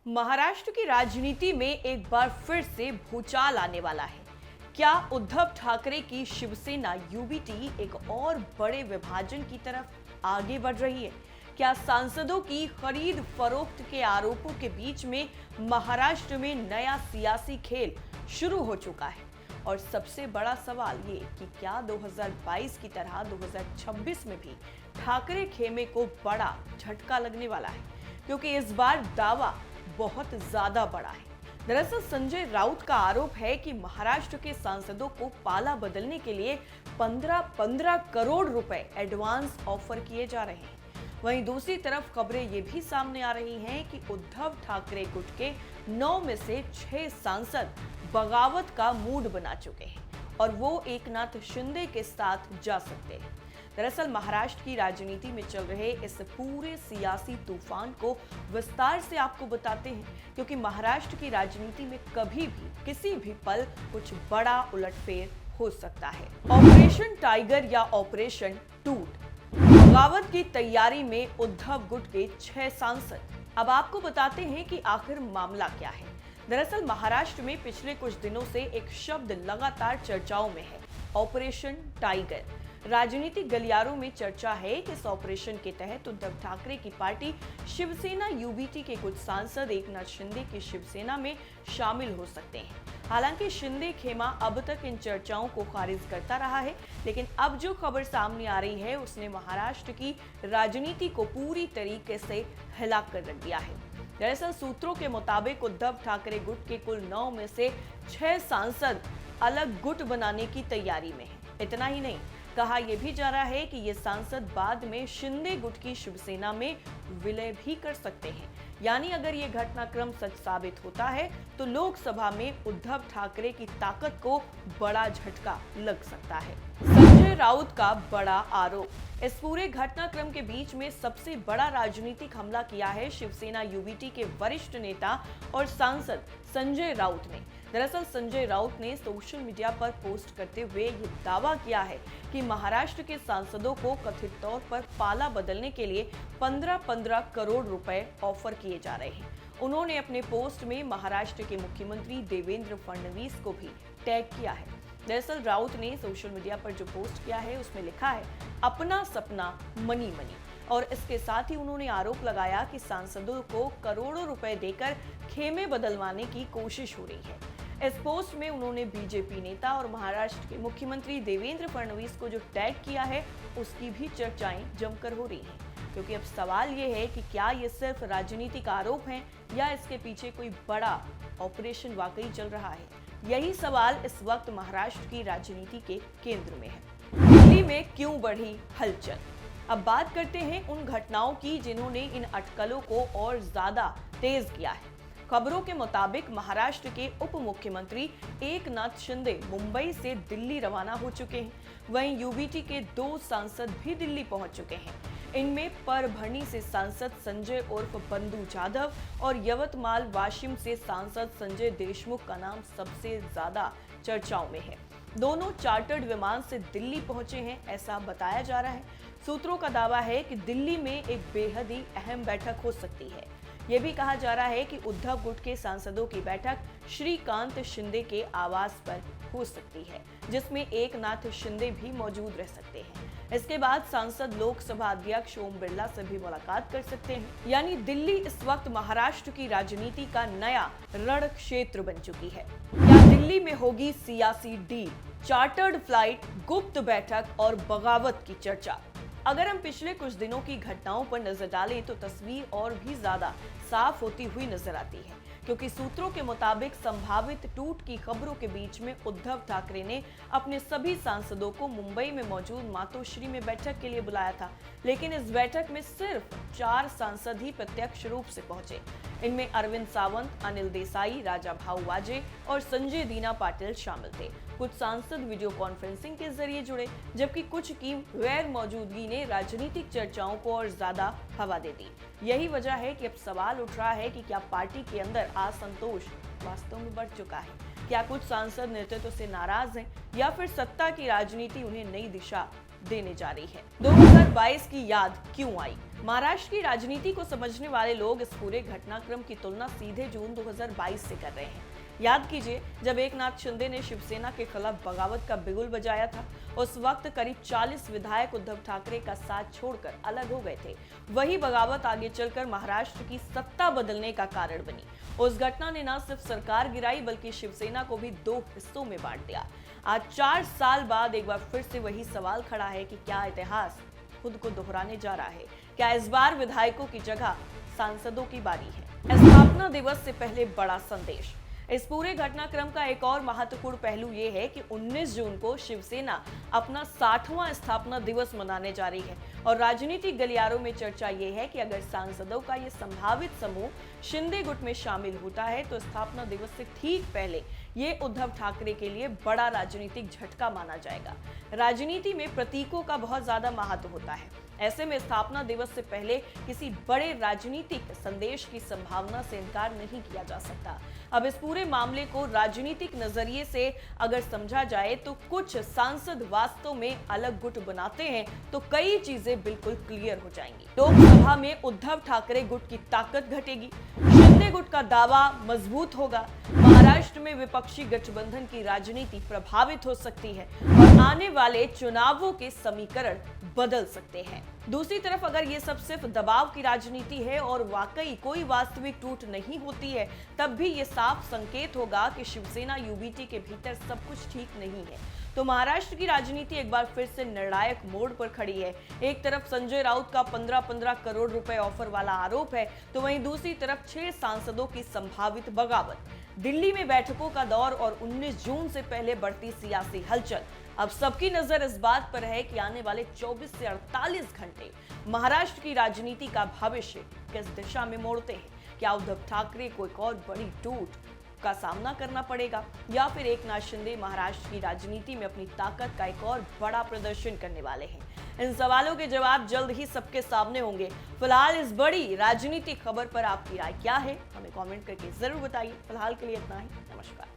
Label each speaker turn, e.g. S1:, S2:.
S1: महाराष्ट्र की राजनीति में एक बार फिर से भूचाल आने वाला है। क्या उद्धव ठाकरे की शिवसेना यूबीटी एक और बड़े विभाजन की तरफ आगे बढ़ रही है? क्या सांसदों की खरीद फरोख्त के आरोपों के बीच में महाराष्ट्र में नया सियासी खेल शुरू हो चुका है? और सबसे बड़ा सवाल ये कि क्या 2022 की तरह 2026 में भी ठाकरे खेमे को बड़ा झटका लगने वाला है? क्योंकि इस बार दावा बहुत ज्यादा बड़ा है। दरअसल संजय राउत का आरोप है कि महाराष्ट्र के सांसदों को पाला बदलने के लिए 15-15 करोड़ रुपए एडवांस ऑफर किए जा रहे हैं। वहीं दूसरी तरफ खबरें ये भी सामने आ रही हैं कि उद्धव ठाकरे गुट के 9 में से 6 सांसद बगावत का मूड बना चुके हैं और वो एकनाथ शिंदे के साथ जा सकते हैं। दरअसल महाराष्ट्र की राजनीति में चल रहे इस पूरे सियासी तूफान को विस्तार से आपको बताते हैं, क्योंकि महाराष्ट्र की राजनीति में कभी भी किसी भी पल कुछ बड़ा उलटफेर हो सकता है। ऑपरेशन टाइगर या ऑपरेशन टूट, बगावत की तैयारी में उद्धव गुट के 6 सांसद। अब आपको बताते हैं कि आखिर मामला क्या है। दरअसल महाराष्ट्र में पिछले कुछ दिनों से एक शब्द लगातार चर्चाओं में है, ऑपरेशन टाइगर। राजनीतिक गलियारों में चर्चा है कि इस ऑपरेशन के तहत उद्धव ठाकरे की पार्टी शिवसेना यूबीटी के कुछ सांसद एकनाथ शिंदे की शिवसेना में शामिल हो सकते हैं। हालांकि शिंदे खेमा अब तक इन चर्चाओं को खारिज करता रहा है, लेकिन अब जो खबर सामने आ रही है उसने महाराष्ट्र की राजनीति को पूरी तरीके से हिला कर रख दिया है। दरअसल सूत्रों के मुताबिक उद्धव ठाकरे गुट के कुल 9 में से 6 सांसद अलग गुट बनाने की तैयारी में है। इतना ही नहीं, कहा यह भी जा रहा है कि ये सांसद बाद में शिंदे गुट की शिवसेना में विलय भी कर सकते हैं। यानी अगर ये घटनाक्रम सच साबित होता है तो लोकसभा में उद्धव ठाकरे की ताकत को बड़ा झटका लग सकता है। संजय राउत का बड़ा आरोप, इस पूरे घटनाक्रम के बीच में सबसे बड़ा राजनीतिक हमला किया है शिवसेना यूबीटी के वरिष्ठ नेता और सांसद संजय राउत ने। दरअसल संजय राउत ने सोशल मीडिया पर पोस्ट करते हुए ये दावा किया है कि महाराष्ट्र के सांसदों को कथित तौर पर पाला बदलने के लिए 15-15 करोड़ रुपए ऑफर किए जा रहे हैं। उन्होंने अपने पोस्ट में महाराष्ट्र के मुख्यमंत्री देवेंद्र फडणवीस को भी टैग किया है। दरअसल राउत ने सोशल मीडिया पर जो पोस्ट किया है उसमें लिखा है, अपना सपना मनी मनी, और इसके साथ ही उन्होंने आरोप लगाया कि सांसदों को करोड़ों रुपए देकर खेमे बदलवाने की कोशिश हो रही है। इस पोस्ट में उन्होंने बीजेपी नेता और महाराष्ट्र के मुख्यमंत्री देवेंद्र फडणवीस को जो टैग किया है उसकी भी चर्चाएं जमकर हो रही हैं, क्योंकि अब सवाल ये है कि क्या ये सिर्फ राजनीतिक आरोप हैं या इसके पीछे कोई बड़ा ऑपरेशन वाकई चल रहा है। यही सवाल इस वक्त महाराष्ट्र की राजनीति के केंद्र में है। दिल्ली में क्यों बढ़ी हलचल? अब बात करते हैं उन घटनाओं की जिन्होंने इन अटकलों को और ज्यादा तेज किया है। खबरों के मुताबिक महाराष्ट्र के उप मुख्यमंत्री एकनाथ शिंदे मुंबई से दिल्ली रवाना हो चुके हैं। वहीं यूबीटी के 2 सांसद भी दिल्ली पहुंच चुके हैं। इनमें परभणी से सांसद संजय उर्फ बंधु जाधव और यवतमाल वाशिम से सांसद संजय देशमुख का नाम सबसे ज्यादा चर्चाओं में है। दोनों चार्टर्ड विमान से दिल्ली पहुंचे हैं, ऐसा बताया जा रहा है। सूत्रों का दावा है कि दिल्ली में एक बेहद ही अहम बैठक हो सकती है। ये भी कहा जा रहा है कि उद्धव गुट के सांसदों की बैठक श्रीकांत शिंदे के आवास पर हो सकती है, जिसमें एकनाथ शिंदे भी मौजूद रह सकते हैं। इसके बाद सांसद लोकसभा अध्यक्ष ओम बिरला से भी मुलाकात कर सकते हैं। यानी दिल्ली इस वक्त महाराष्ट्र की राजनीति का नया रण क्षेत्र बन चुकी है। क्या दिल्ली में होगी सियासी डील, चार्टर्ड फ्लाइट, गुप्त बैठक और बगावत की चर्चा? अगर हम पिछले कुछ दिनों की घटनाओं पर नजर डालें तो तस्वीर और भी ज्यादा साफ होती हुई नजर आती है, क्योंकि सूत्रों के मुताबिक संभावित टूट की खबरों के बीच में उद्धव ठाकरे ने अपने सभी सांसदों को मुंबई में मौजूद मातोश्री में बैठक के लिए बुलाया था, लेकिन इस बैठक में सिर्फ 4 सांसद ही प्रत्यक्ष रूप से पहुंचे। इनमें अरविंद सावंत, अनिल देसाई, राजा भाऊ वाजे और संजय दीना पाटिल शामिल थे। कुछ सांसद वीडियो कॉन्फ्रेंसिंग के जरिए जुड़े, जबकि कुछ की गैर मौजूदगी ने राजनीतिक चर्चाओं को और ज्यादा हवा दे दी। यही वजह है कि अब सवाल उठ रहा है कि क्या पार्टी के अंदर असंतोष वास्तव में बढ़ चुका है? क्या कुछ सांसद नेतृत्व से नाराज हैं या फिर सत्ता की राजनीति उन्हें नई दिशा देने जा रही है? 2022 की याद क्यों आई? महाराष्ट्र की राजनीति को समझने वाले लोग इस पूरे घटनाक्रम की तुलना सीधे जून 2022 से कर रहे हैं। याद कीजिए, जब एकनाथ शिंदे ने शिवसेना के खिलाफ बगावत का बिगुल बजाया था, उस वक्त करीब 40 विधायक उद्धव ठाकरे का साथ छोड़कर अलग हो गए थे। वही बगावत आगे चलकर महाराष्ट्र की सत्ता बदलने का कारण बनी। उस घटना ने न सिर्फ सरकार गिराई बल्कि शिवसेना को भी दो हिस्सों में बांट दिया। आज 4 साल बाद एक बार फिर से वही सवाल खड़ा है कि क्या इतिहास खुद को दोहराने जा रहा है? क्या इस बार विधायकों की जगह सांसदों की बारी है? स्थापना दिवस से पहले बड़ा संदेश। इस पूरे घटनाक्रम का एक और महत्वपूर्ण पहलू ये है कि 19 जून को शिवसेना अपना 60वां स्थापना दिवस मनाने जा रही है और राजनीतिक गलियारों में चर्चा ये है कि अगर सांसदों का ये संभावित समूह शिंदे गुट में शामिल होता है तो स्थापना दिवस से ठीक पहले ये उद्धव ठाकरे के लिए बड़ा राजनीतिक झटका माना जाएगा। राजनीति में प्रतीकों का बहुत ज्यादा महत्व होता है। ऐसे में स्थापना दिवस से पहले किसी बड़े राजनीतिक संदेश की संभावना से इनकार नहीं किया जा सकता। अब इस पूरे मामले को राजनीतिक नजरिए से अगर समझा जाए तो कुछ सांसद वास्तव में अलग गुट बनाते हैं तो कई चीजें बिल्कुल क्लियर हो जाएंगी। लोकसभा में उद्धव ठाकरे गुट की ताकत घटेगी, शिंदे गुट का दावा मजबूत होगा, महाराष्ट्र में विपक्षी गठबंधन की राजनीति प्रभावित हो सकती है और आने वाले चुनावों के समीकरण बदल सकते हैं। दूसरी तरफ अगर ये सब सिर्फ दबाव की राजनीति है और वाकई कोई वास्तविक टूट नहीं होती है, तब भी ये साफ संकेत होगा कि शिवसेना यूबीटी के भीतर सब कुछ ठीक नहीं है। तो महाराष्ट्र की राजनीति एक बार फिर से निर्णायक मोड़ पर खड़ी है। एक तरफ संजय राउत का 15-15 करोड़ रुपए ऑफर वाला आरोप है, तो वहीं दूसरी तरफ 6 सांसदों की संभावित बगावत, दिल्ली में बैठकों का दौर और 19 जून से पहले बढ़ती सियासी हलचल। अब सबकी नजर इस बात पर है कि आने वाले 24 से 48 घंटे महाराष्ट्र की राजनीति का भविष्य किस दिशा में मोड़ते हैं। क्या उद्धव ठाकरे को एक और बड़ी टूट का सामना करना पड़ेगा या फिर एकनाथ शिंदे महाराष्ट्र की राजनीति में अपनी ताकत का एक और बड़ा प्रदर्शन करने वाले हैं? इन सवालों के जवाब जल्द ही सबके सामने होंगे। फिलहाल इस बड़ी राजनीतिक खबर पर आपकी राय क्या है, हमें कमेंट करके जरूर बताइए। फिलहाल के लिए इतना ही। नमस्कार।